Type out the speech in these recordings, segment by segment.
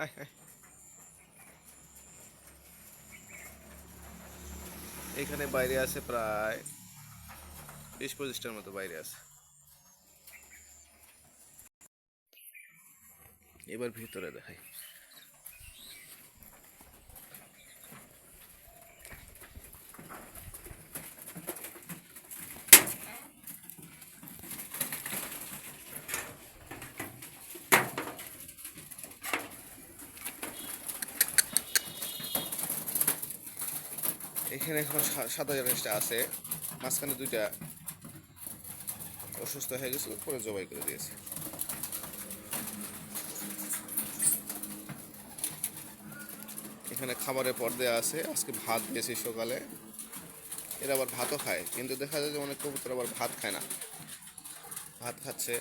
আয় আয়। এখানে বাইরে আছে প্রায় 20-25টার মতো বাইরে আছে। এবার ভিতরে দেখাই। এখানে এখন সাদা জিনিসটা আছে, মাঝখানে দুইটা অসুস্থ হয়ে গেছিল, পরে জবাই করে দিয়েছে। এখানে খাবারের পর দেওয়া আছে, আজকে ভাত দিয়েছি সকালে। এরা আবার ভাতও খায়, কিন্তু দেখা যায় যে অনেক কবুতর আবার ভাত খায় না, ভাত খাচ্ছে।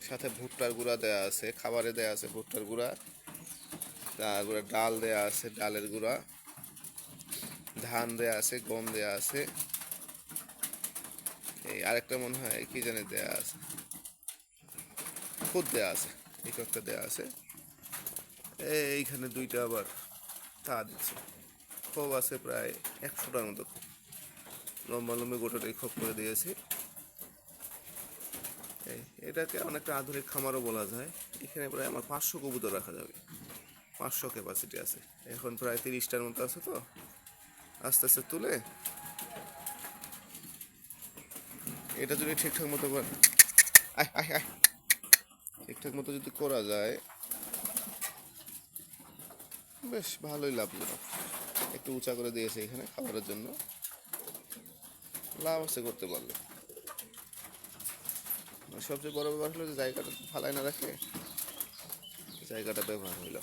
সাথে ভুট্টার গুঁড়া দেওয়া আছে, খাবারে দেওয়া আছে ভুট্টার গুঁড়া, তারপরে ডাল দেওয়া আছে, ডালের গুঁড়া, ধান দেওয়া আছে, গম দেওয়া আছে, এই আরেকটা মনে হয় কি জানি দেওয়া আছে, খুদ দেওয়া আছে, এই কয়েকটা দেওয়া আছে। এইখানে দুইটা আবার তা দিচ্ছে, খোপ আছে প্রায় 100টার মতো, লম্বা লম্বি গোটাটাই খোপ করে দিয়েছি। এটাকে অনেকটা আধুনিক খামারও বলা যায়। এখানে প্রায় আমার 500 কবুতর রাখা যাবে, 500 ক্যাপাসিটি আছে। এখন প্রায় 30টার মতো আছে, তো আস্তে আস্তে তুলে এটা যদি ঠিকঠাক মতো আয় আয় আয় ঠিকঠাক মতো যদি করা যায় বেশ ভালোই লাভজনক। একটু উঁচা করে দিয়েছে এখানে খাবারের জন্য, লাভ আছে করতে পারলে। সবচেয়ে বড় ব্যাপার হলো যে জায়গাটা ফালাই না রাখে জায়গাটা ব্যবহার হইল।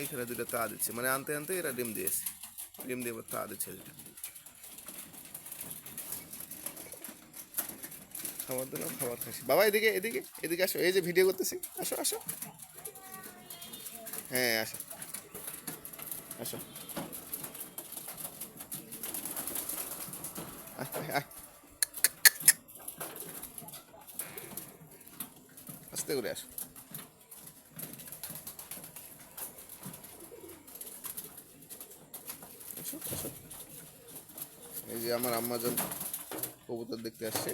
এখানে দুটো তা দিচ্ছে, মানে আনতে আনতে এরা ডিম দিয়েছে, ডিম দিয়ে তা দিচ্ছে দুটো। খাবার দিলাম, খাবার খাচ্ছি। বাবা এদিকে এদিকে এদিকে আসো, এই যে ভিডিও করতেছি, আসো আসো। হ্যাঁ আসো আসো, আস্তে করে আসো। আসো আসো। এই যে আমার আম্মাজান কবুতর দেখতে আসছে।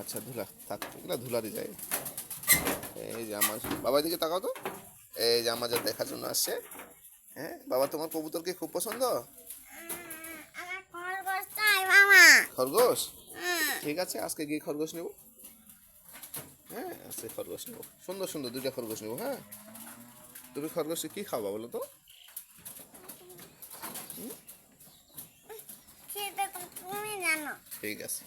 আচ্ছা ধুলা থাক, এগুলো ধুলারই যায়। এই যে আমার বাবা দিকে তাকাও তো, এই যে আমাদের দেখার জন্য আসছে। হ্যাঁ বাবা, তোমার কবুতর কি খুব পছন্দ? খরগোশ, ঠিক আছে আজকে গিয়ে খরগোশ নেব। হ্যাঁ আজকে খরগোশ নেব, সুন্দর সুন্দর দুইটা খরগোশ নেব। হ্যাঁ তুমি খরগোশে কি খাওয়া বলো তো? ঠিক আছে।